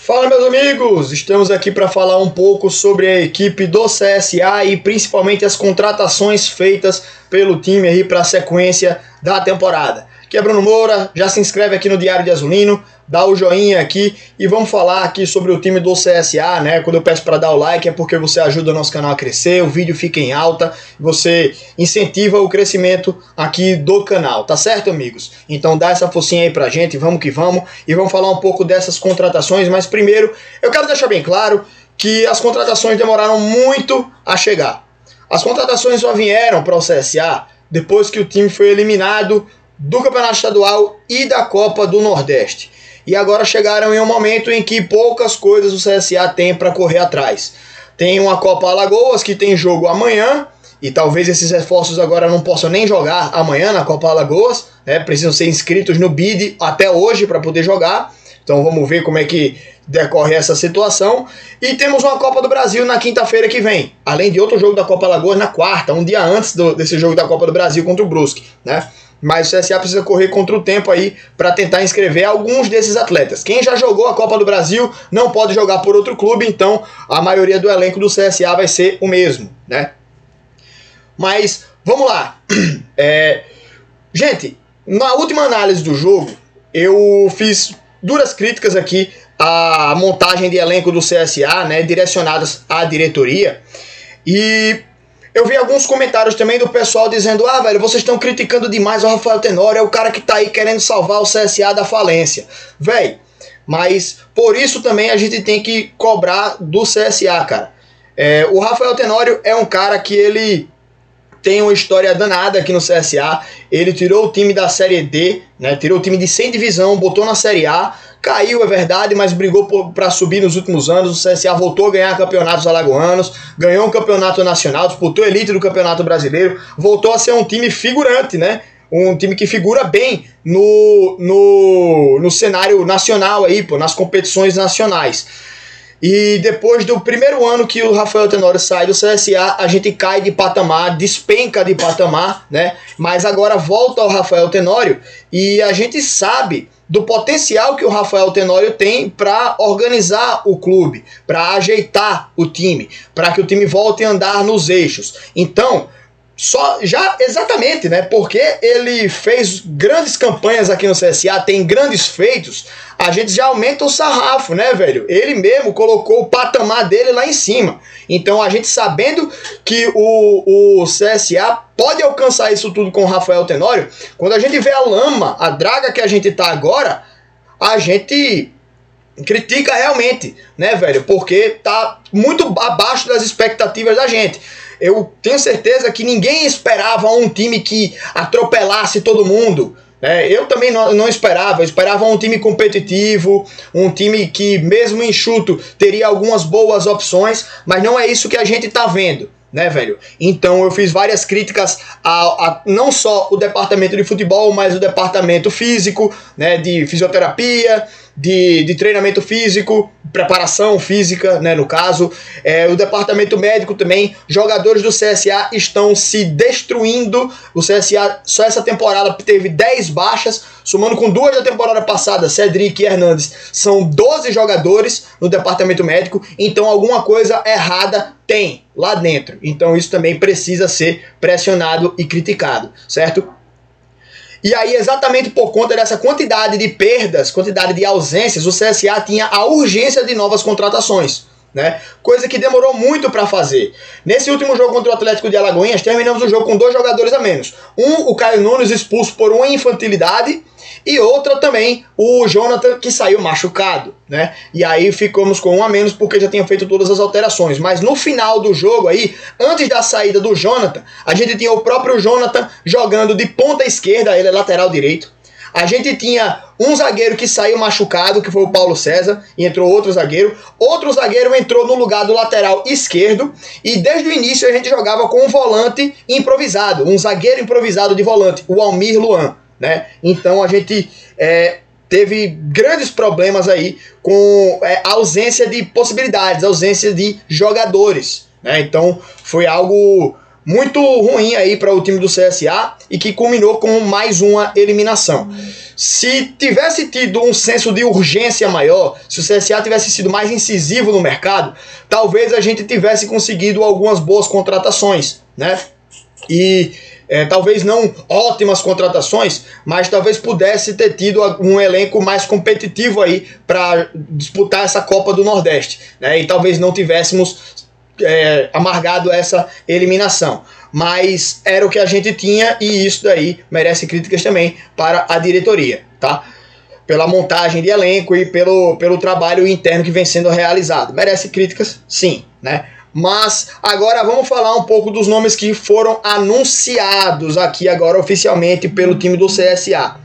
Fala, meus amigos, estamos aqui para falar um pouco sobre a equipe do CSA e principalmente as contratações feitas pelo time aí para a sequência da temporada. Aqui é Bruno Moura, já se inscreve aqui no Diário de Azulino, dá o joinha aqui e vamos falar aqui sobre o time do CSA, né? Quando eu peço para dar o like é porque você ajuda o nosso canal a crescer, o vídeo fica em alta, você incentiva o crescimento aqui do canal, tá certo, amigos? Então dá essa focinha aí pra gente, vamos que vamos, e vamos falar um pouco dessas contratações, mas primeiro eu quero deixar bem claro que as contratações demoraram muito a chegar. As contratações só vieram para o CSA depois que o time foi eliminado do Campeonato Estadual e da Copa do Nordeste. E agora chegaram em um momento em que poucas coisas o CSA tem para correr atrás. Tem uma Copa Alagoas que tem jogo amanhã, e talvez esses reforços agora não possam nem jogar amanhã na Copa Alagoas, né? Precisam ser inscritos no BID até hoje para poder jogar. Então vamos ver como é que decorre essa situação. E temos uma Copa do Brasil na quinta-feira que vem, além de outro jogo da Copa Alagoas na quarta, um dia antes desse jogo da Copa do Brasil contra o Brusque, né? Mas o CSA precisa correr contra o tempo aí para tentar inscrever alguns desses atletas. Quem já jogou a Copa do Brasil não pode jogar por outro clube, então a maioria do elenco do CSA vai ser o mesmo, né? Mas vamos lá. Gente, na última análise do jogo, eu fiz duras críticas aqui à montagem de elenco do CSA, né, direcionadas à diretoria. E eu vi alguns comentários também do pessoal dizendo: ah, velho, vocês estão criticando demais o Rafael Tenório, é o cara que tá aí querendo salvar o CSA da falência. Velho, mas por isso também a gente tem que cobrar do CSA, cara. O Rafael Tenório é um cara que ele tem uma história danada aqui no CSA. Ele tirou o time da Série D, né, tirou o time de 100 divisão, botou na Série A. Caiu, é verdade, mas brigou para subir nos últimos anos. O CSA voltou a ganhar campeonatos alagoanos, ganhou um campeonato nacional, disputou a elite do Campeonato Brasileiro, voltou a ser um time figurante, né? Um time que figura bem no cenário nacional aí, pô, nas competições nacionais. E depois do primeiro ano que o Rafael Tenório sai do CSA, a gente cai de patamar, despenca de patamar, né? Mas agora volta o Rafael Tenório e a gente sabe do potencial que o Rafael Tenório tem para organizar o clube, para ajeitar o time, para que o time volte a andar nos eixos. Então, exatamente, né? Porque ele fez grandes campanhas aqui no CSA, tem grandes feitos, a gente já aumenta o sarrafo, né, velho? Ele mesmo colocou o patamar dele lá em cima. Então, a gente sabendo que o CSA pode alcançar isso tudo com o Rafael Tenório, quando a gente vê a lama, a draga que a gente tá agora, a gente critica realmente, né, velho? Porque tá muito abaixo das expectativas da gente. Eu tenho certeza que ninguém esperava um time que atropelasse todo mundo. Eu também não esperava. Eu esperava um time competitivo, um time que mesmo enxuto teria algumas boas opções, mas não é isso que a gente tá vendo, né, velho? Então eu fiz várias críticas a não só o departamento de futebol, mas o departamento físico, né, de fisioterapia, de treinamento físico, preparação física, né, no caso, o departamento médico também. Jogadores do CSA estão se destruindo. O CSA só essa temporada teve 10 baixas, somando com 2 da temporada passada, Cedric e Hernandes, são 12 jogadores no departamento médico. Então alguma coisa errada tem lá dentro. Então isso também precisa ser pressionado e criticado, certo? E aí, exatamente por conta dessa quantidade de perdas, quantidade de ausências, o CSA tinha a urgência de novas contratações, né? Coisa que demorou muito para fazer. Nesse último jogo contra o Atlético de Alagoinhas, terminamos o jogo com 2 jogadores a menos. O Caio Nunes, expulso por uma infantilidade, e outra também, o Jonathan, que saiu machucado, né? E aí ficamos com 1 a menos porque já tinha feito todas as alterações. Mas no final do jogo aí, antes da saída do Jonathan, a gente tinha o próprio Jonathan jogando de ponta esquerda, ele é lateral direito. A gente tinha um zagueiro que saiu machucado, que foi o Paulo César, e entrou outro zagueiro. Outro zagueiro entrou no lugar do lateral esquerdo, e desde o início a gente jogava com um volante improvisado, um zagueiro improvisado de volante, o Almir Luan, né? Então a gente teve grandes problemas aí com a ausência de possibilidades, a ausência de jogadores, né? Então foi algo muito ruim aí para o time do CSA e que culminou com mais uma eliminação. Se tivesse tido um senso de urgência maior, se o CSA tivesse sido mais incisivo no mercado, talvez a gente tivesse conseguido algumas boas contratações, né? E talvez não ótimas contratações, mas talvez pudesse ter tido um elenco mais competitivo aí para disputar essa Copa do Nordeste, né? E talvez não tivéssemos amargado essa eliminação. Mas era o que a gente tinha e isso daí merece críticas também para a diretoria, tá? Pela montagem de elenco e pelo trabalho interno que vem sendo realizado. Merece críticas, sim, né? Mas agora vamos falar um pouco dos nomes que foram anunciados aqui agora oficialmente pelo time do CSA.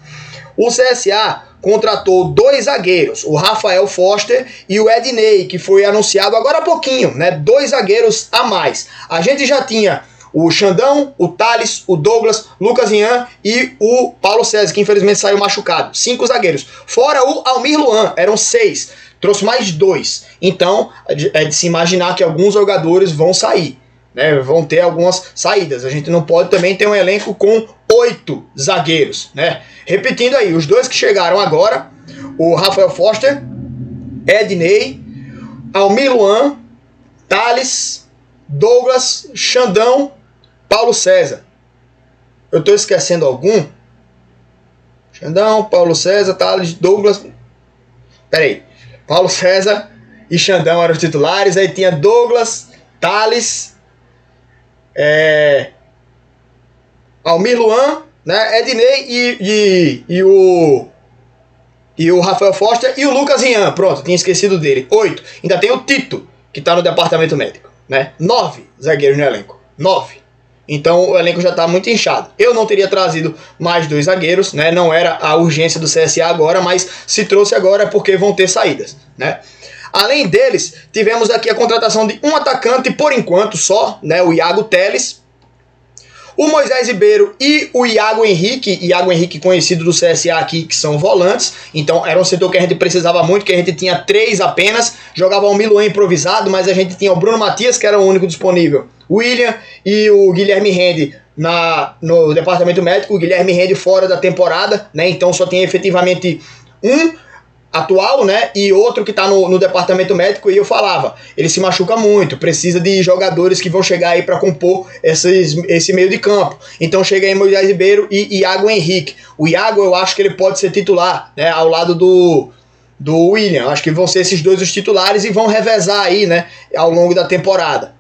O CSA contratou 2 zagueiros, o Rafael Foster e o Ednei, que foi anunciado agora há pouquinho, né? 2 zagueiros a mais. A gente já tinha o Xandão, o Thales, o Douglas, Lucas Ian e o Paulo César, que infelizmente saiu machucado. 5 zagueiros. Fora o Almir Luan, eram 6. Trouxe mais 2. Então, é de se imaginar que alguns jogadores vão sair, né? Vão ter algumas saídas. A gente não pode também ter um elenco com 8 zagueiros, né? Repetindo aí, os 2 que chegaram agora, o Rafael Foster, Ednei, Almir Luan, Thales, Douglas, Xandão, Paulo César. Eu estou esquecendo algum? Xandão, Paulo César, Thales, Douglas. Peraí. Paulo César e Xandão eram os titulares. Aí tinha Douglas, Thales, Almir Luan, né, Ednei e o Rafael Foster e o Lucas Ian. Pronto, tinha esquecido dele. 8. Ainda tem o Tito, que está no departamento médico, né? 9 zagueiros no elenco. 9. Então o elenco já está muito inchado. Eu não teria trazido mais 2 zagueiros, né? Não era a urgência do CSA agora, mas se trouxe agora é porque vão ter saídas, né? Além deles, tivemos aqui a contratação de um atacante por enquanto só, né? O Iago Teles, o Moisés Ribeiro e o Iago Henrique conhecido do CSA aqui, que são volantes. Então era um setor que a gente precisava muito, que a gente tinha 3 apenas. Jogava o Miluan improvisado, mas a gente tinha o Bruno Matias, que era o único disponível, o William e o Guilherme Rende no departamento médico. O Guilherme Rende fora da temporada, né? Então só tem efetivamente um atual, né, e outro que está no departamento médico. E eu falava, ele se machuca muito, precisa de jogadores que vão chegar aí para compor esse meio de campo. Então chega aí Moisés Ribeiro e Iago Henrique. O Iago eu acho que ele pode ser titular, né, ao lado do William. Eu acho que vão ser esses 2 os titulares e vão revezar aí, né, ao longo da temporada.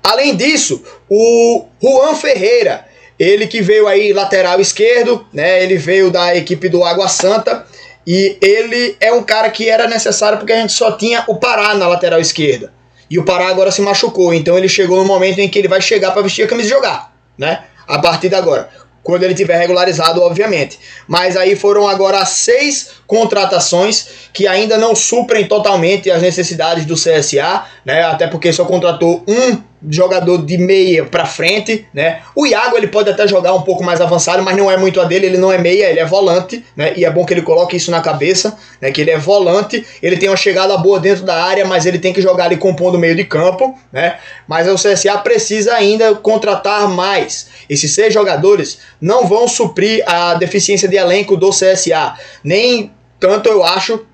Além disso, o Juan Ferreira, ele que veio aí lateral esquerdo, né, ele veio da equipe do Água Santa. E ele é um cara que era necessário porque a gente só tinha o Pará na lateral esquerda. E o Pará agora se machucou. Então ele chegou no momento em que ele vai chegar para vestir a camisa e jogar, né? A partir de agora. Quando ele tiver regularizado, obviamente. Mas aí foram agora 6 contratações que ainda não suprem totalmente as necessidades do CSA, né? Até porque só contratou um jogador de meia pra frente, né? O Iago ele pode até jogar um pouco mais avançado, mas não é muito a dele. Ele não é meia, ele é volante, né? E é bom que ele coloque isso na cabeça, né? Que ele é volante, ele tem uma chegada boa dentro da área, mas ele tem que jogar ali compondo o meio de campo, né? Mas o CSA precisa ainda contratar mais. Esses 6 jogadores não vão suprir a deficiência de elenco do CSA, nem tanto eu acho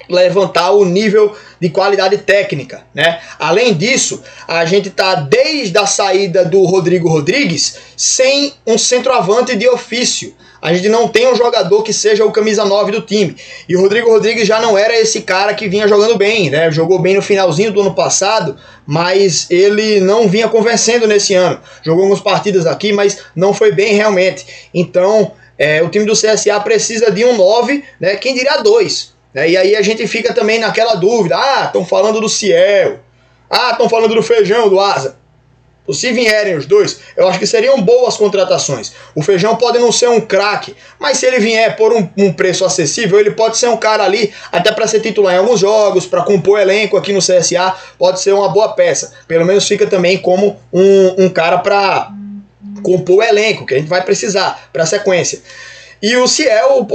levantar o nível de qualidade técnica, né? Além disso, a gente tá desde a saída do Rodrigo Rodrigues sem um centroavante de ofício. A gente não tem um jogador que seja o camisa 9 do time. E o Rodrigo Rodrigues já não era esse cara que vinha jogando bem, né? Jogou bem no finalzinho do ano passado, mas ele não vinha convencendo nesse ano. Jogou algumas partidas aqui, mas não foi bem realmente. Então, o time do CSA precisa de um 9, né? Quem diria 2. E aí a gente fica também naquela dúvida. Estão falando do Ciel. Estão falando do Feijão, do Asa. Se vierem os 2, eu acho que seriam boas contratações. O Feijão pode não ser um craque, mas se ele vier por um preço acessível, ele pode ser um cara ali, até para ser titular em alguns jogos, para compor elenco aqui no CSA, pode ser uma boa peça. Pelo menos fica também como um cara para compor o elenco, que a gente vai precisar para a sequência. E o Ciel,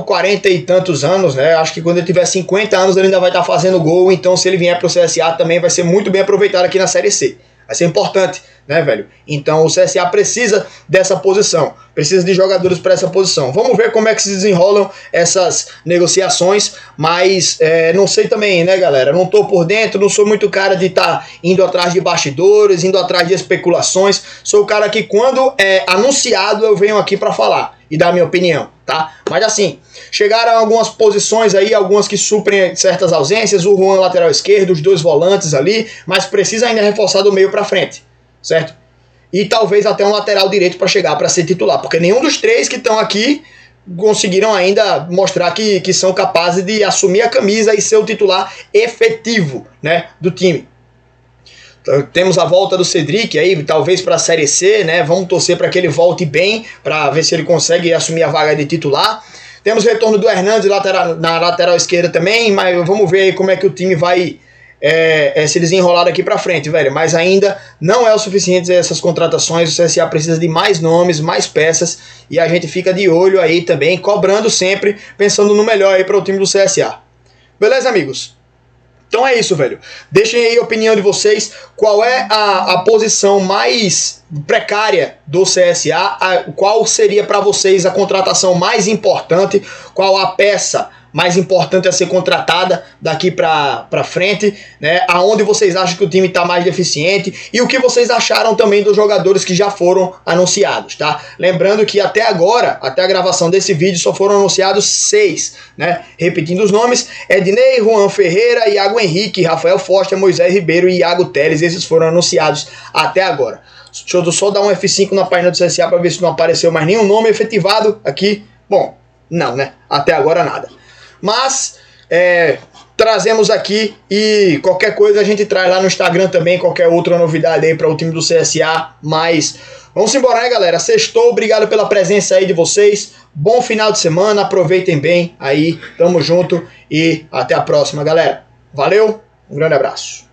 40 e tantos anos, né? Acho que quando ele tiver 50 anos ele ainda vai estar fazendo gol. Então se ele vier pro CSA também vai ser muito bem aproveitado aqui na Série C. Vai ser importante, né, velho? Então o CSA precisa dessa posição. Precisa de jogadores para essa posição. Vamos ver como é que se desenrolam essas negociações, mas não sei também, né, galera? Não tô por dentro, não sou muito cara de estar indo atrás de bastidores, indo atrás de especulações. Sou o cara que quando é anunciado eu venho aqui para falar e dar minha opinião, tá? Mas assim, chegaram algumas posições aí, algumas que suprem certas ausências, o Juan lateral esquerdo, os 2 volantes ali, mas precisa ainda reforçar do meio para frente, certo? E talvez até um lateral direito para chegar para ser titular, porque nenhum dos 3 que estão aqui conseguiram ainda mostrar que são capazes de assumir a camisa e ser o titular efetivo, né, do time. Então, temos a volta do Cedric aí, talvez para a Série C, né? Vamos torcer para que ele volte bem, para ver se ele consegue assumir a vaga de titular. Temos o retorno do Hernandes na lateral esquerda também, mas vamos ver aí como é que o time vai se desenrolar daqui para frente, velho. Mas ainda não é o suficiente essas contratações, o CSA precisa de mais nomes, mais peças, e a gente fica de olho aí também, cobrando sempre, pensando no melhor aí para o time do CSA. Beleza, amigos? Então é isso, velho. Deixem aí a opinião de vocês. Qual é a posição mais precária do CSA? Qual seria para vocês a contratação mais importante? Qual a peça mais importante a ser contratada daqui para frente, né? Aonde vocês acham que o time está mais deficiente e o que vocês acharam também dos jogadores que já foram anunciados, tá? Lembrando que até agora, até a gravação desse vídeo, só foram anunciados 6, né? Repetindo os nomes: Ednei, Juan Ferreira, Iago Henrique, Rafael Foster, Moisés Ribeiro e Iago Teles. Esses foram anunciados até agora. Deixa eu só dar um F5 na página do CSA para ver se não apareceu mais nenhum nome efetivado aqui. Bom, não, né? Até agora nada. Mas trazemos aqui e qualquer coisa a gente traz lá no Instagram também, qualquer outra novidade aí para o time do CSA. Mas vamos embora, né, galera? Sextou, obrigado pela presença aí de vocês. Bom final de semana, aproveitem bem aí, tamo junto e até a próxima, galera. Valeu, um grande abraço.